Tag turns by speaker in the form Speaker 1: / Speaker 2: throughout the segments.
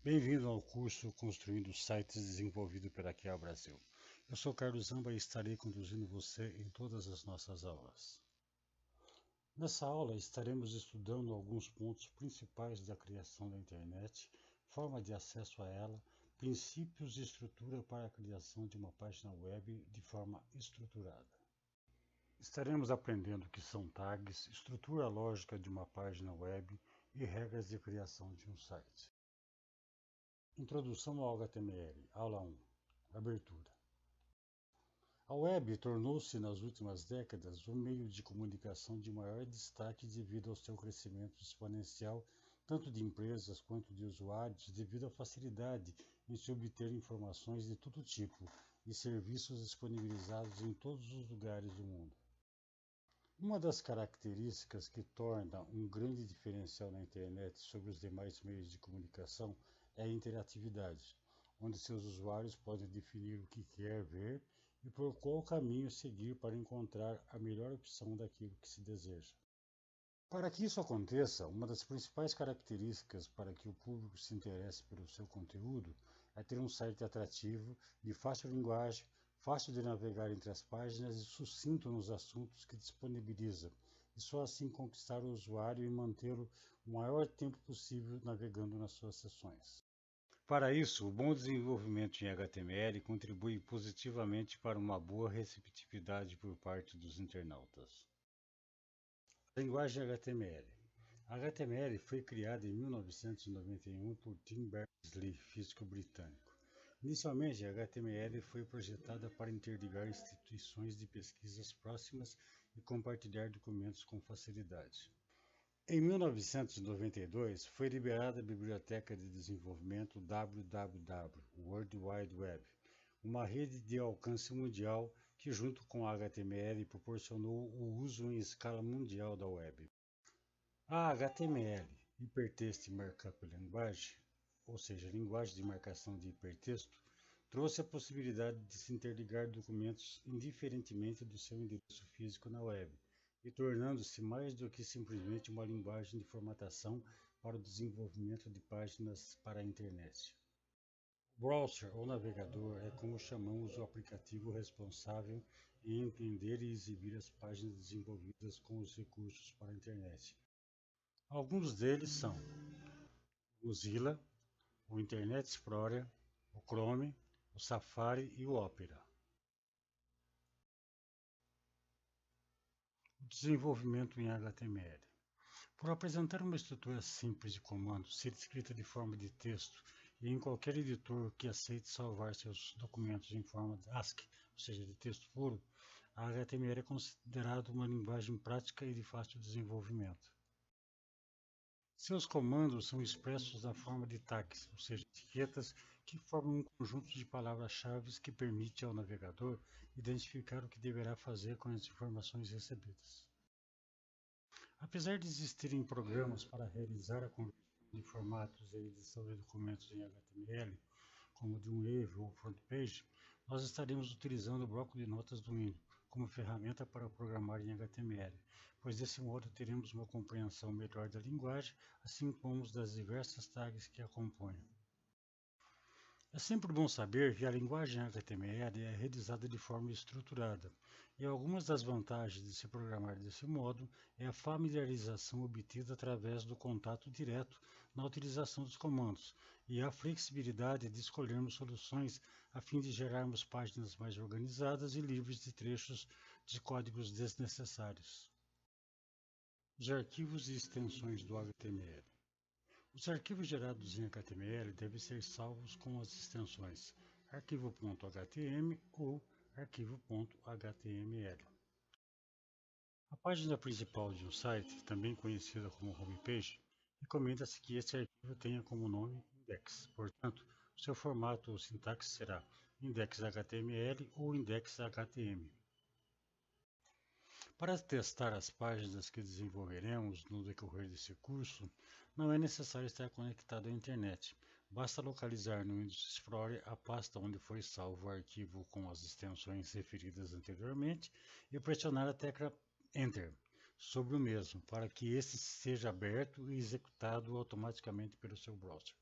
Speaker 1: Bem-vindo ao curso Construindo Sites desenvolvido pela QA Brasil. Eu sou Carlos Zamba e estarei conduzindo você em todas as nossas aulas. Nessa aula estaremos estudando alguns pontos principais da criação da internet, forma de acesso a ela, princípios e estrutura para a criação de uma página web de forma estruturada. Estaremos aprendendo o que são tags, estrutura lógica de uma página web e regras de criação de um site. Introdução ao HTML, aula 1. Abertura. A web tornou-se nas últimas décadas um meio de comunicação de maior destaque devido ao seu crescimento exponencial, tanto de empresas quanto de usuários, devido à facilidade em se obter informações de todo tipo e serviços disponibilizados em todos os lugares do mundo. Uma das características que torna um grande diferencial na internet sobre os demais meios de comunicação é a interatividade, onde seus usuários podem definir o que quer ver e por qual caminho seguir para encontrar a melhor opção daquilo que se deseja. Para que isso aconteça, uma das principais características para que o público se interesse pelo seu conteúdo é ter um site atrativo, de fácil linguagem, fácil de navegar entre as páginas e sucinto nos assuntos que disponibiliza, e só assim conquistar o usuário e mantê-lo o maior tempo possível navegando nas suas sessões. Para isso, o bom desenvolvimento em HTML contribui positivamente para uma boa receptividade por parte dos internautas. Linguagem HTML. A HTML foi criada em 1991 por Tim Berners-Lee, físico britânico. Inicialmente, a HTML foi projetada para interligar instituições de pesquisas próximas e compartilhar documentos com facilidade. Em 1992, foi liberada a Biblioteca de Desenvolvimento WWW, World Wide Web, uma rede de alcance mundial que, junto com a HTML, proporcionou o uso em escala mundial da web. A HTML, Hypertext Markup Language, ou seja, linguagem de marcação de hipertexto, trouxe a possibilidade de se interligar documentos indiferentemente do seu endereço físico na web, e tornando-se mais do que simplesmente uma linguagem de formatação para o desenvolvimento de páginas para a internet. O browser ou navegador é como chamamos o aplicativo responsável em entender e exibir as páginas desenvolvidas com os recursos para a internet. Alguns deles são o Mozilla, o Internet Explorer, o Chrome, o Safari e o Opera. O desenvolvimento em HTML. Por apresentar uma estrutura simples de comandos, ser escrita de forma de texto e em qualquer editor que aceite salvar seus documentos em forma de ASCII, ou seja, de texto puro, a HTML é considerada uma linguagem prática e de fácil desenvolvimento. Seus comandos são expressos na forma de tags, ou seja, etiquetas que formam um conjunto de palavras-chave que permite ao navegador identificar o que deverá fazer com as informações recebidas. Apesar de existirem programas para realizar a conversão de formatos e edição de documentos em HTML, como o Dreamweaver ou FrontPage, nós estaremos utilizando o bloco de notas do Windows como ferramenta para programar em HTML, pois desse modo teremos uma compreensão melhor da linguagem, assim como das diversas tags que a compõem. É sempre bom saber que a linguagem HTML é realizada de forma estruturada, e algumas das vantagens de se programar desse modo é a familiarização obtida através do contato direto na utilização dos comandos e a flexibilidade de escolhermos soluções a fim de gerarmos páginas mais organizadas e livres de trechos de códigos desnecessários. Os arquivos e extensões do HTML. Os arquivos gerados em HTML devem ser salvos com as extensões arquivo.htm ou arquivo.html. A página principal de um site, também conhecida como homepage, recomenda-se que esse arquivo tenha como nome index. Portanto, seu formato ou sintaxe será index.html ou index.htm. Para testar as páginas que desenvolveremos no decorrer desse curso, não é necessário estar conectado à internet. Basta localizar no Windows Explorer a pasta onde foi salvo o arquivo com as extensões referidas anteriormente e pressionar a tecla Enter sobre o mesmo, para que esse seja aberto e executado automaticamente pelo seu browser.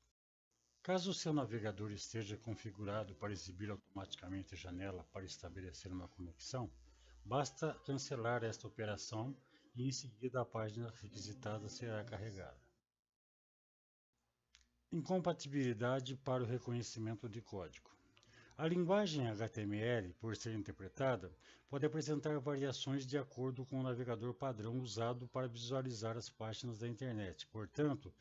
Speaker 1: Caso o seu navegador esteja configurado para exibir automaticamente a janela para estabelecer uma conexão, basta cancelar esta operação e em seguida a página requisitada será carregada. Incompatibilidade para o reconhecimento de código. A linguagem HTML, por ser interpretada, pode apresentar variações de acordo com o navegador padrão usado para visualizar as páginas da internet. Portanto,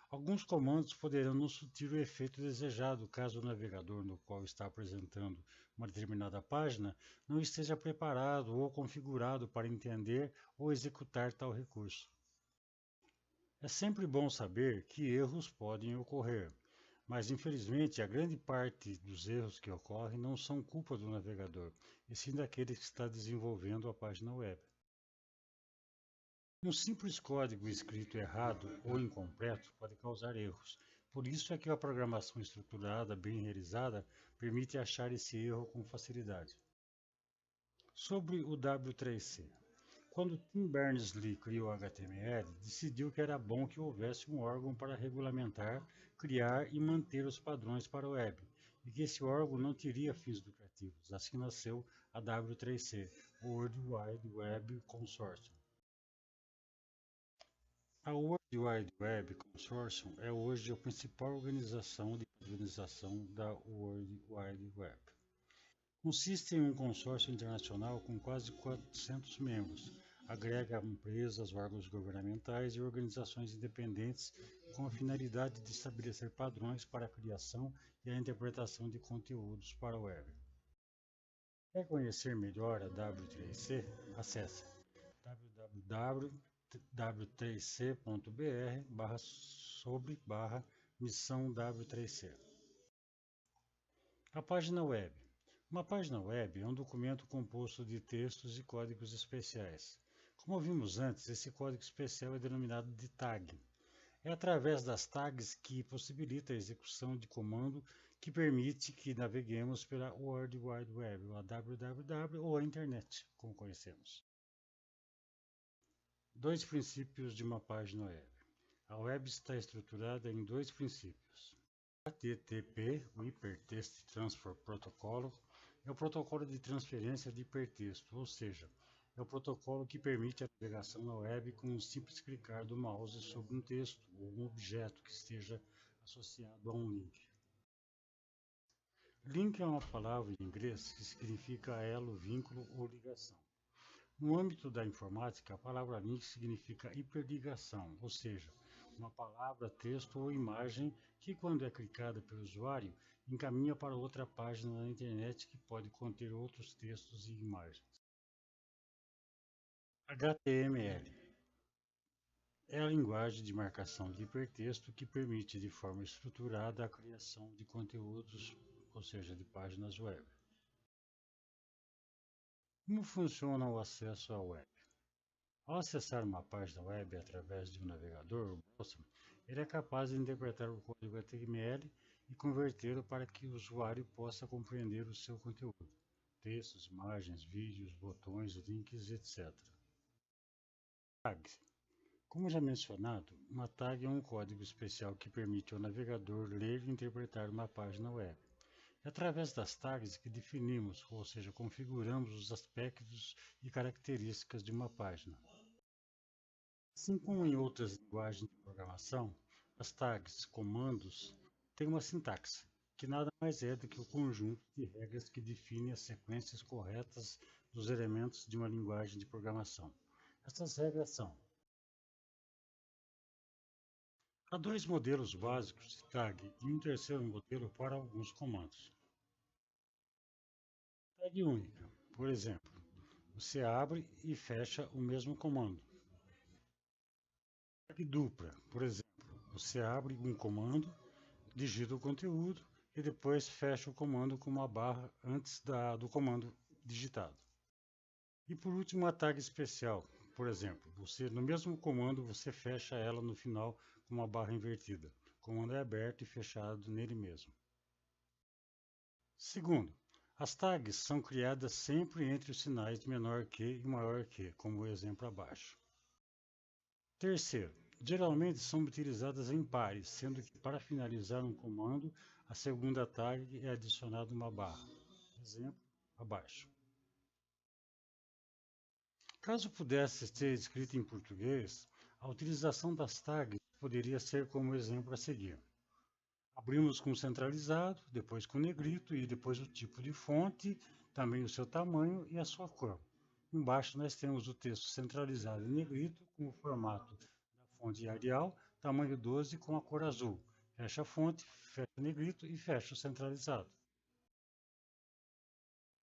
Speaker 1: alguns comandos poderão não surtir o efeito desejado caso o navegador no qual está apresentando uma determinada página não esteja preparado ou configurado para entender ou executar tal recurso. É sempre bom saber que erros podem ocorrer, mas infelizmente a grande parte dos erros que ocorrem não são culpa do navegador, e sim daquele que está desenvolvendo a página web. Um simples código escrito errado ou incompleto pode causar erros. Por isso é que a programação estruturada, bem realizada, permite achar esse erro com facilidade. Sobre o W3C. Quando Tim Berners-Lee criou o HTML, decidiu que era bom que houvesse um órgão para regulamentar, criar e manter os padrões para a web, e que esse órgão não teria fins lucrativos. Assim nasceu a W3C, o World Wide Web Consortium. A World Wide Web Consortium é hoje a principal organização de padronização da World Wide Web. Consiste em um consórcio internacional com quase 400 membros. Agrega empresas, órgãos governamentais e organizações independentes com a finalidade de estabelecer padrões para a criação e a interpretação de conteúdos para a web. Quer conhecer melhor a W3C? Acesse www.w3c.br/sobre/missão W3C. A página web. Uma página web é um documento composto de textos e códigos especiais. Como vimos antes, esse código especial é denominado de tag. É através das tags que possibilita a execução de comando que permite que naveguemos pela World Wide Web, a www ou a internet, como conhecemos. Dois princípios de uma página web. A web está estruturada em dois princípios. HTTP, o Hypertext Transfer Protocol, é o protocolo de transferência de hipertexto, ou seja, é o protocolo que permite a navegação na web com um simples clicar do mouse sobre um texto ou um objeto que esteja associado a um link. Link é uma palavra em inglês que significa elo, vínculo ou ligação. No âmbito da informática, a palavra link significa hiperligação, ou seja, uma palavra, texto ou imagem que, quando é clicada pelo usuário, encaminha para outra página na internet que pode conter outros textos e imagens. HTML é a linguagem de marcação de hipertexto que permite de forma estruturada a criação de conteúdos, ou seja, de páginas web. Como funciona o acesso à web? Ao acessar uma página web através de um navegador ou browser, ele é capaz de interpretar o código HTML e convertê-lo para que o usuário possa compreender o seu conteúdo, textos, imagens, vídeos, botões, links, etc. Tags. Como já mencionado, uma tag é um código especial que permite ao navegador ler e interpretar uma página web. É através das tags que definimos, ou seja, configuramos os aspectos e características de uma página. Assim como em outras linguagens de programação, as tags, comandos, têm uma sintaxe, que nada mais é do que o conjunto de regras que define as sequências corretas dos elementos de uma linguagem de programação. Essas regras são: há dois modelos básicos de tag e um terceiro modelo para alguns comandos. Tag única, por exemplo, você abre e fecha o mesmo comando. Tag dupla, por exemplo, você abre um comando, digita o conteúdo e depois fecha o comando com uma barra antes do comando digitado. E por último, a tag especial. Por exemplo, no mesmo comando você fecha ela no final com uma barra invertida. O comando é aberto e fechado nele mesmo. Segundo, as tags são criadas sempre entre os sinais menor que e maior que, como o exemplo abaixo. Terceiro, Geralmente são utilizadas em pares, sendo que para finalizar um comando, a segunda tag é adicionada uma barra. Exemplo abaixo. Caso pudesse ser escrito em português, a utilização das tags poderia ser como o exemplo a seguir. Abrimos com centralizado, depois com negrito e depois o tipo de fonte, também o seu tamanho e a sua cor. Embaixo nós temos o texto centralizado em negrito com o formato da fonte Arial, tamanho 12 com a cor azul. Fecha a fonte, fecha o negrito e fecha o centralizado.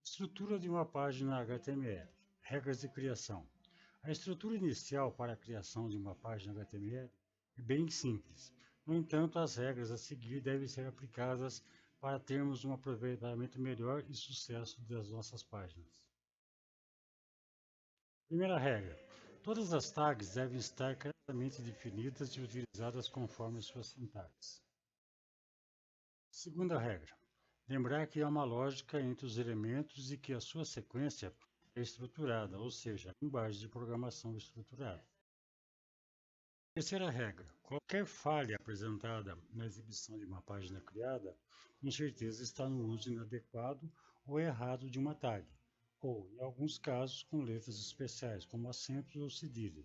Speaker 1: Estrutura de uma página HTML. Regras de criação. A estrutura inicial para a criação de uma página HTML é bem simples. No entanto, as regras a seguir devem ser aplicadas para termos um aproveitamento melhor e sucesso das nossas páginas. Primeira regra: todas as tags devem estar claramente definidas e utilizadas conforme sua sintaxe. Segunda regra: lembrar que há uma lógica entre os elementos e que a sua sequência é estruturada, ou seja, a linguagem de programação estruturada. Terceira regra: qualquer falha apresentada na exibição de uma página criada, com certeza está no uso inadequado ou errado de uma tag, ou, em alguns casos, com letras especiais, como acentos ou cedilha.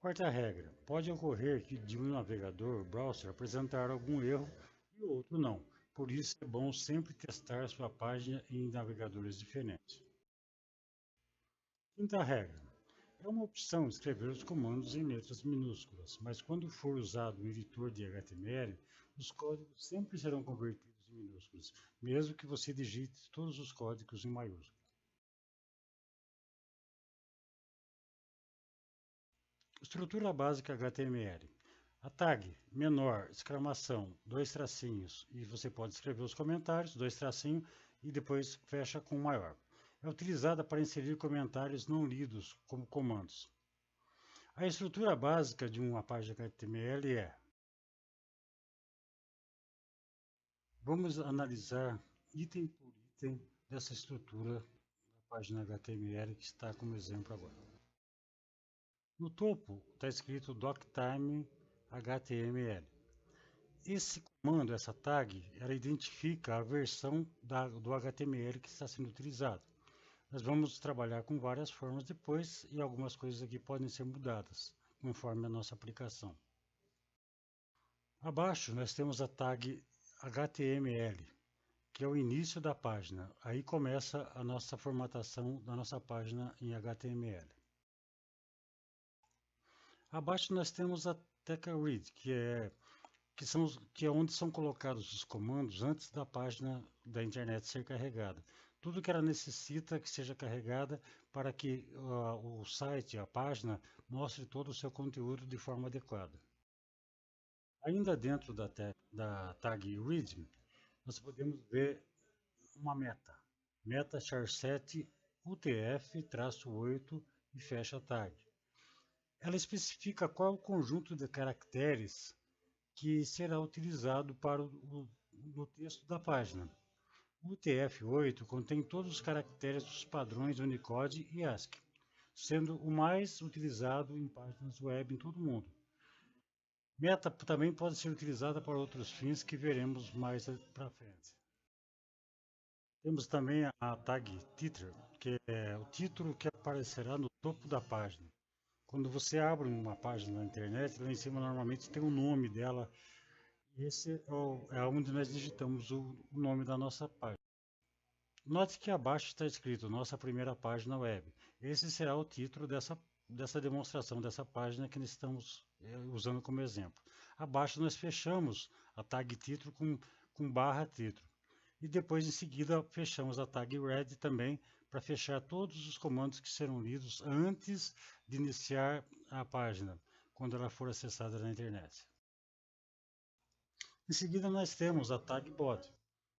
Speaker 1: Quarta regra: pode ocorrer que de um navegador browser apresentar algum erro e o outro não. Por isso é bom sempre testar sua página em navegadores diferentes. Quinta regra: é uma opção escrever os comandos em letras minúsculas, mas quando for usado um editor de HTML, os códigos sempre serão convertidos em minúsculos, mesmo que você digite todos os códigos em maiúsculo. Estrutura básica HTML. A tag menor, exclamação, dois tracinhos, e você pode escrever os comentários, dois tracinhos, e depois fecha com maior. É utilizada para inserir comentários não lidos como comandos. A estrutura básica de uma página HTML é: vamos analisar item por item dessa estrutura da página HTML que está como exemplo agora. No topo está escrito DocTime HTML. Esse comando, essa tag, ela identifica a versão do HTML que está sendo utilizado. Nós vamos trabalhar com várias formas depois e algumas coisas aqui podem ser mudadas conforme a nossa aplicação. Abaixo nós temos a tag HTML, que é o início da página. Aí começa a nossa formatação da nossa página em HTML. Abaixo nós temos a tecla read, que é onde são colocados os comandos antes da página da internet ser carregada. Tudo que ela necessita que seja carregada para que o site, a página, mostre todo o seu conteúdo de forma adequada. Ainda dentro da tag read, nós podemos ver uma meta char7 UTF-8 e fecha a tag. Ela especifica qual é o conjunto de caracteres que será utilizado para o texto da página. O UTF-8 contém todos os caracteres dos padrões Unicode e ASCII, sendo o mais utilizado em páginas web em todo o mundo. Meta também pode ser utilizada para outros fins que veremos mais para frente. Temos também a tag Title, que é o título que aparecerá no topo da página. Quando você abre uma página na internet, lá em cima normalmente tem o nome dela. Esse é onde nós digitamos o nome da nossa página. Note que abaixo está escrito nossa primeira página web. Esse será o título dessa demonstração, dessa página que nós estamos usando como exemplo. Abaixo nós fechamos a tag título com barra título. E depois, em seguida, fechamos a tag read também para fechar todos os comandos que serão lidos antes de iniciar a página, quando ela for acessada na internet. Em seguida, nós temos a tag body,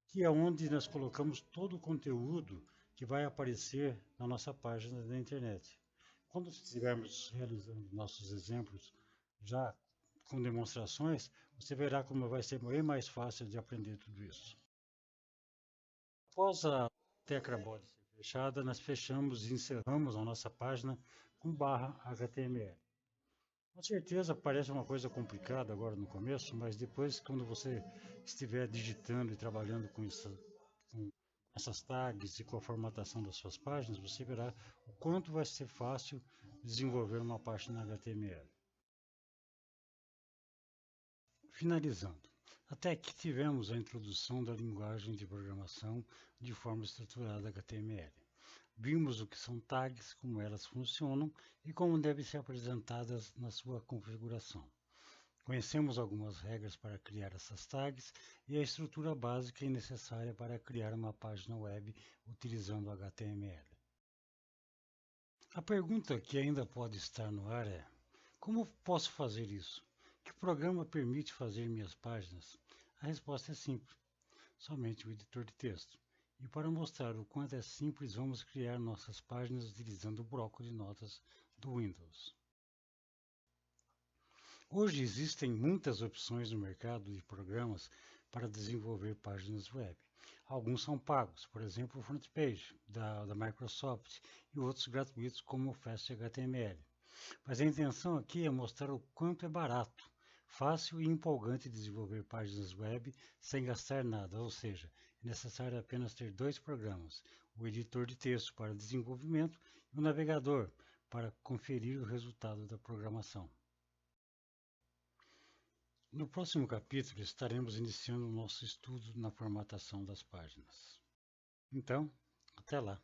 Speaker 1: que é onde nós colocamos todo o conteúdo que vai aparecer na nossa página da internet. Quando estivermos realizando nossos exemplos já com demonstrações, você verá como vai ser bem mais fácil de aprender tudo isso. Após a tecla body ser fechada, nós fechamos e encerramos a nossa página com barra HTML. Com certeza parece uma coisa complicada agora no começo, mas depois, quando você estiver digitando e trabalhando com essas tags e com a formatação das suas páginas, você verá o quanto vai ser fácil desenvolver uma página HTML. Finalizando, até aqui tivemos a introdução da linguagem de programação de forma estruturada HTML. Vimos o que são tags, como elas funcionam e como devem ser apresentadas na sua configuração. Conhecemos algumas regras para criar essas tags e a estrutura básica e necessária para criar uma página web utilizando HTML. A pergunta que ainda pode estar no ar é: como posso fazer isso? Que programa permite fazer minhas páginas? A resposta é simples: somente o editor de texto. E para mostrar o quanto é simples, vamos criar nossas páginas utilizando o bloco de notas do Windows. Hoje existem muitas opções no mercado de programas para desenvolver páginas web. Alguns são pagos, por exemplo o FrontPage da Microsoft e outros gratuitos como o FastHTML. Mas a intenção aqui é mostrar o quanto é barato, fácil e empolgante desenvolver páginas web sem gastar nada, ou seja, é necessário apenas ter dois programas, o editor de texto para desenvolvimento e o navegador para conferir o resultado da programação. No próximo capítulo estaremos iniciando o nosso estudo na formatação das páginas. Então, até lá!